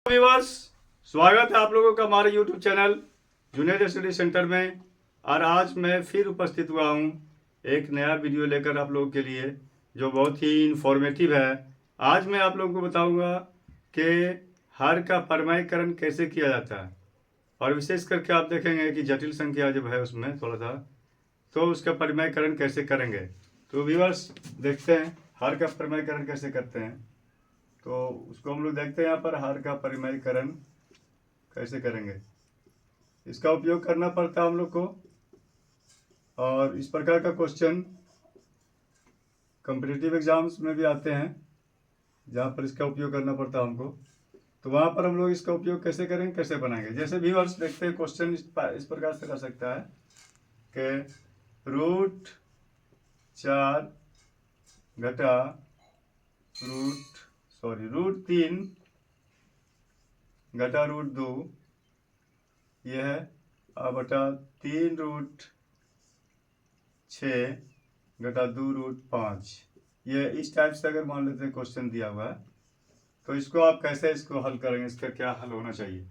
Viewers, स्वागत है आप लोगों का हमारे YouTube channel junior study centre में। और आज मैं फिर उपस्थित हुआ हूँ एक नया वीडियो लेकर आप लोगों के लिए जो बहुत ही इंफॉर्मेटिव है। आज मैं आप लोगों को बताऊंगा कि हर का परिमाणीकरण कैसे किया जाता है, और विशेष करके आप देखेंगे कि जटिल संख्या जब है उसमें थोड़ा सा तो उसका परिमाणीकरण कैसे करेंगे। तो व्यूअर्स देखते हैं हर का परिमाणीकरण कैसे करते हैं। तो उसको हम लोग देखते हैं यहाँ पर हर का परिमाणीकरण कैसे करेंगे। इसका उपयोग करना पड़ता है हम लोग को, और इस प्रकार का क्वेश्चन कॉम्पिटिटिव एग्जाम्स में भी आते हैं जहाँ पर इसका उपयोग करना पड़ता है हमको। तो वहाँ पर हम लोग इसका उपयोग कैसे करेंगे, कैसे बनाएंगे। जैसे व्यूअर्स देखते हैं क्वेश्चन इस प्रकार से कर सकता है कि √4 घटा √3 घटा √2 यह है, अब बटा 3√6 घटा 2√5। ये इस टाइप से अगर मान लेते हैं क्वेश्चन दिया हुआ है तो इसको आप कैसे इसको हल करेंगे, इसका क्या हल होना चाहिए।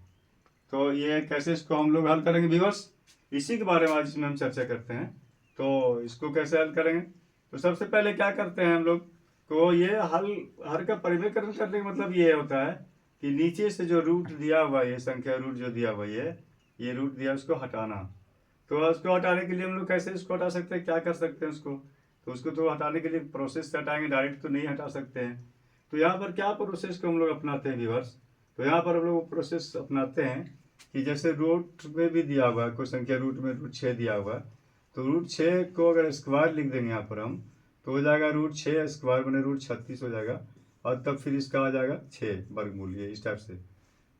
तो ये कैसे इसको हम लोग हल करेंगे व्यूअर्स, इसी के बारे में आज इसमें हम चर्चा करते हैं। तो इसको कैसे हल करेंगे, तो सबसे पहले क्या करते हैं हम लोग, तो ये हर का परिमेयकरण करने का मतलब ये होता है कि नीचे से जो रूट दिया हुआ है, ये संख्या रूट जो दिया हुआ है, ये रूट दिया उसको हटाना। तो उसको हटाने के लिए हम लोग कैसे इसको हटा सकते हैं, क्या कर सकते हैं उसको, तो उसको तो हटाने के लिए प्रोसेस से हटाएंगे, डायरेक्ट तो नहीं हटा सकते हैं। तो यहाँ पर क्या प्रोसेस को हम लोग अपनाते हैं व्यूअर्स, तो यहाँ पर हम लोग प्रोसेस अपनाते हैं कि जैसे रूट में भी दिया हुआ है कोई संख्या, रूट में √6 दिया हुआ है, तो √6 को अगर स्क्वायर लिख देंगे यहाँ पर हम, तो हो जाएगा √6 स्क्वायर बने √36 हो जाएगा, और तब फिर इसका आ जाएगा 6 वर्गमूल, ये इस टाइप से।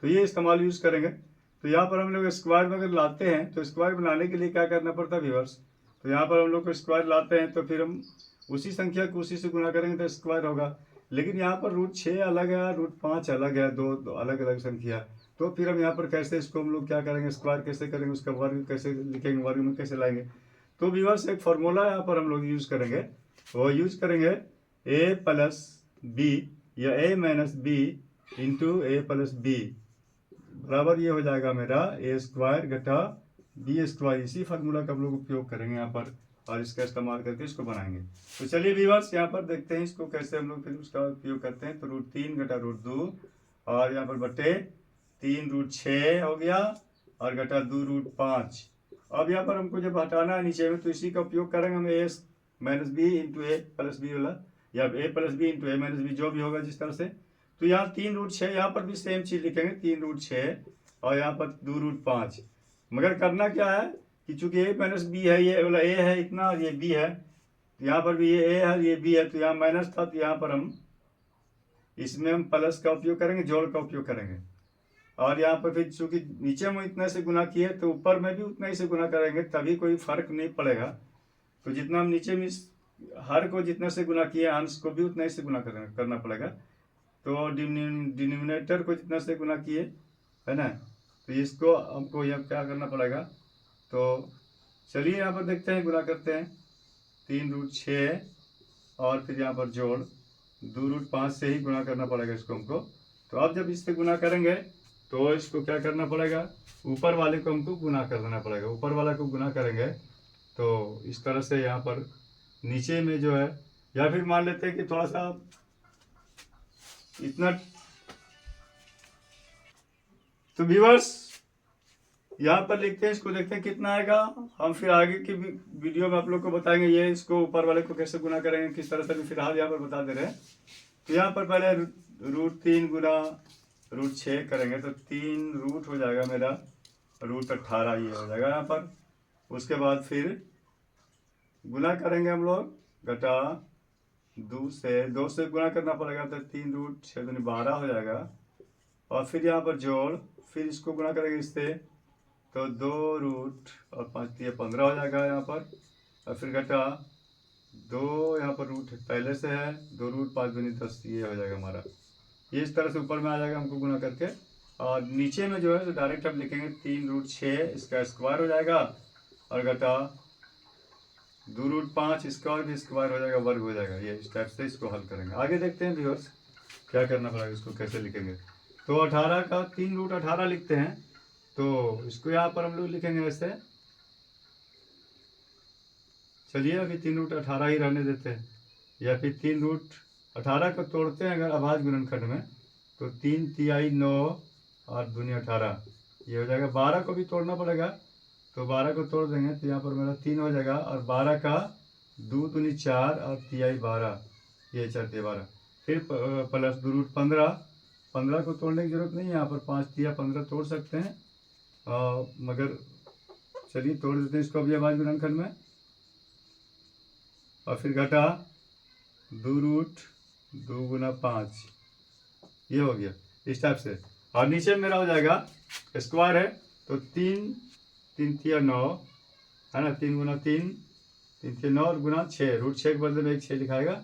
तो ये इस्तेमाल यूज़ करेंगे। तो यहाँ पर हम लोग स्क्वायर में अगर लाते हैं तो स्क्वायर बनाने के लिए क्या करना पड़ता है व्यूअर्स, तो यहाँ पर हम लोग को स्क्वायर लाते हैं तो फिर हम उसी संख्या को उसी से गुना करेंगे तो स्क्वायर होगा। लेकिन यहाँ पर √6 अलग है, √5 अलग है, दो अलग अलग संख्या। तो फिर हम यहाँ पर कैसे इसको हम लोग क्या करेंगे, स्क्वायर कैसे करेंगे, उसका वर्ग कैसे लिखेंगे, वर्ग में कैसे लाएंगे। तो व्यूअर्स एक फॉर्मूला यहाँ पर हम लोग यूज़ करेंगे, वो यूज करेंगे a+b या a-b इंटू a+b बराबर ये हो जाएगा मेरा a² घटा b²। इसी फार्मूला का हम लोग उपयोग करेंगे यहाँ पर, और इसका इस्तेमाल करके इसको बनाएंगे। तो चलिए व्यूअर्स यहाँ पर देखते हैं इसको कैसे हम लोग फिर उसका उपयोग करते हैं। तो √3 घटा √2 और यहाँ पर बटे 3√6 हो गया, और घटा 2√5। अब यहाँ पर हमको जब हटाना है नीचे में तो इसी का उपयोग करेंगे हम a-b इंटू a+b वाला, या a+b इंटू a-b जो भी होगा जिस तरह से। तो यहाँ 3√6, यहाँ पर भी सेम चीज लिखेंगे 3√6 और यहाँ पर 2√5। मगर करना क्या है कि चूंकि a-b है, ये वाला a है इतना और ये b है, तो यहाँ पर भी ये a है ये b है, तो यहाँ माइनस था तो यहाँ पर हम इसमें हम प्लस का उपयोग करेंगे, जोड़ का उपयोग करेंगे। और यहाँ पर फिर चूंकि नीचे में इतने से गुना किए तो ऊपर में भी उतना ही से गुना करेंगे, तभी कोई फर्क नहीं पड़ेगा। तो जितना हम नीचे में हर को जितने से गुना किए अंश को भी उतना ही से गुना करना पड़ेगा। तो डिनोमिनेटर को जितना से गुना किए है ना, तो इसको हमको यहाँ क्या करना पड़ेगा। तो चलिए यहाँ पर देखते हैं, गुना करते हैं 3√6 और फिर यहाँ पर जोड़ 2√5 से ही गुना करना पड़ेगा इसको हमको। तो अब जब इससे गुना करेंगे तो इसको क्या करना पड़ेगा, ऊपर वाले को हमको गुना कर देना पड़ेगा। ऊपर वाला को गुना करेंगे तो इस तरह से यहाँ पर नीचे में जो है, या फिर मान लेते हैं कि थोड़ा सा इतना। तो व्यूअर्स यहाँ पर लिखते हैं, इसको देखते हैं कितना आएगा। हम फिर आगे की वीडियो में आप लोग को बताएंगे ये इसको ऊपर वाले को कैसे गुना करेंगे, किस तरह से भी फिलहाल यहाँ पर बता दे रहे हैं। तो यहाँ पर पहले √3 गुना √6 करेंगे तो 3 रूट हो जाएगा मेरा √18, ये हो जाएगा यहाँ पर। उसके बाद फिर गुना करेंगे हम लोग घटा 2 से गुना करना पड़ेगा, तो 3√6 दूनी 12 हो जाएगा। और फिर यहाँ पर जोड़, फिर इसको गुना करेंगे इससे तो 2√5 हो जाएगा यहाँ पर। और फिर घटा 2 यहाँ पर रूट पहले से है, 2√5 दूनी 10, ये हो जाएगा हमारा। ये इस तरह से ऊपर में आ जाएगा हमको गुना करके। और नीचे में जो है तो डायरेक्ट हम लिखेंगे 3√6 इसका स्क्वायर हो जाएगा, और घटा 2√5 इसका और भी स्क्वायर हो जाएगा, वर्ग हो जाएगा। ये इस टाइप से इसको हल करेंगे। आगे देखते हैं व्यूअर्स क्या करना पड़ेगा, इसको कैसे लिखेंगे। तो 18 का 3√18 लिखते हैं। तो इसको यहाँ पर हम लोग लिखेंगे ऐसे। चलिए अभी 3√18 ही रहने देते हैं, या फिर 3√18 को तोड़ते हैं अगर अभाज्य गुणनखंड में, तो 3 तिहाई 9 और दूनी 18, ये हो जाएगा। 12 को भी तोड़ना पड़ेगा, तो 12 को तोड़ देंगे तो यहाँ पर मेरा 3 हो जाएगा, और 12 का 2 दूनी 4 और तिहाई 12, ये 4 तिहाई 12, फिर प्लस 2√15। 15 को तोड़ने की जरूरत नहीं है, यहाँ पर 5 तिहाई 15 तोड़ सकते हैं, मगर चलिए तोड़ देते हैं इसको अभी अभाज्य गुणनखंड में। और फिर घटा 2√2 गुना 5, ये हो गया इस टाइप से। और नीचे मेरा हो जाएगा स्क्वायर है, तो 3 तिया 9 है ना, 3 गुना 3 तिया 9 और गुना 6, √6 के बदले में एक 6 लिखाएगा।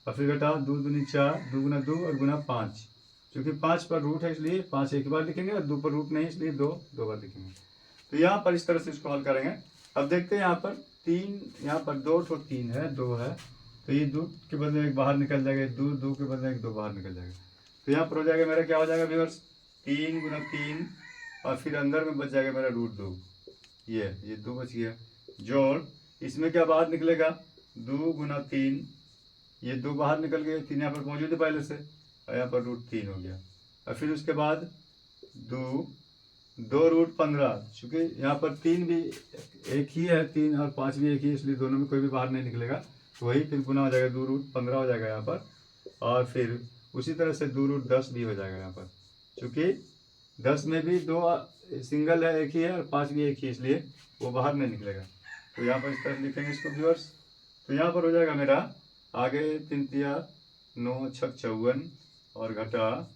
और फिर घटा 2 दूनी 4, 2 गुना 2 और गुना 5, क्योंकि 5 पर रूट है इसलिए 5 एक बार लिखेंगे, और 2 पर रूट नहीं इसलिए 2 बार लिखेंगे। तो यहाँ पर इस तरह से इसको हल करेंगे। अब देखते हैं यहाँ पर 3, यहाँ पर 2 तो 3 है, 2 है, तो ये 2 के बदले में एक बाहर निकल जाएगा, 2 के बदले में एक 2 बाहर निकल जाएगा। तो यहाँ पर हो जाएगा मेरा, क्या हो जाएगा व्यूअर्स, 3 गुना 3, और फिर अंदर में बच जाएगा मेरा √2, ये 2 बच गया। जोड़ इसमें क्या बाहर निकलेगा, 2 गुना 3, ये 2 बाहर निकल गए, 3 यहाँ पर मौजूद है पहले से, और यहाँ पर √3 हो गया। और फिर उसके बाद 2√15, चूँकि यहाँ पर 3 भी एक ही है, 3 और 5 भी एक ही, इसलिए दोनों में कोई भी बाहर नहीं निकलेगा, तो वही फिर गुना हो जाएगा, 2√15 हो जाएगा यहाँ पर। और फिर उसी तरह से 2√10 भी हो जाएगा यहाँ पर, चूँकि 10 में भी 2 सिंगल है, एक ही है, और 5 भी एक ही, इसलिए वो बाहर नहीं निकलेगा। तो यहाँ पर इस तरह लिखेंगे इसको व्यूअर्स। तो यहाँ पर हो जाएगा मेरा आगे 3 तिया 9 छक 54, और घटा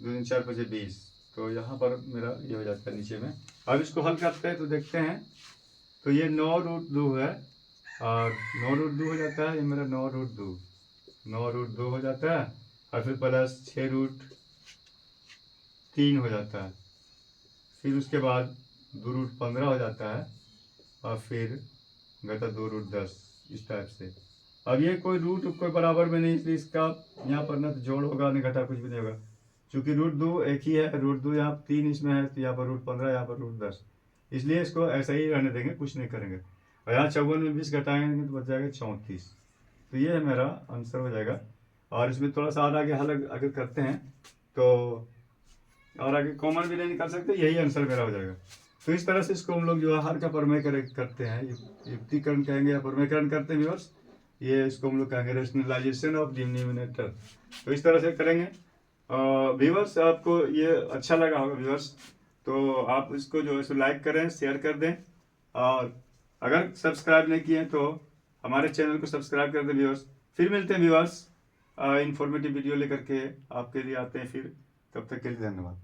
2 4 5 20, तो यहाँ पर मेरा ये हो जाता है नीचे में। अब इसको हल करते हैं तो देखते हैं, तो ये 9√2 है, और 9√2 हो जाता है, ये मेरा 9√2 हो जाता है, और फिर प्लस 6√3 हो जाता है, फिर उसके बाद 2√15 हो जाता है, और फिर घटा 2√10, इस टाइप से। अब ये कोई रूट कोई बराबर में नहीं, इसलिए इसका यहाँ पर ना तो जोड़ होगा ना घटा, कुछ भी नहीं होगा, क्योंकि √2 एक ही है, √2 यहाँ 3 इसमें है, तो यहाँ पर √15, यहाँ पर √10, इसलिए इसको ऐसा ही रहने देंगे, कुछ नहीं करेंगे। और यहाँ 54 में 20 घटाएंगे तो बच जाएगा 34। तो ये मेरा आंसर हो जाएगा। और इसमें थोड़ा सा और आगे हल अगर करते हैं तो और आगे कॉमन भी नहीं निकाल सकते, यही आंसर मेरा हो जाएगा। तो इस तरह से इसको हम लोग जो है हर का प्रमेयकरण करते हैं, युक्तिकरण कहेंगे या प्रमेयकरण करते हैं व्यूअर्स, ये इसको हम लोग कहेंगे रेशनलाइजेशन ऑफ डिनोमिनेटर। तो इस तरह से करेंगे। व्यूअर्स आपको ये अच्छा लगा होगा व्यूअर्स, तो आप इसको जो है सो लाइक करें, शेयर कर दें, और अगर सब्सक्राइब नहीं किए तो हमारे चैनल को सब्सक्राइब कर दें व्यूअर्स। फिर मिलते हैं व्यूअर्स, इन्फॉर्मेटिव वीडियो लेकर के आपके लिए आते हैं फिर, तब तक के लिए धन्यवाद।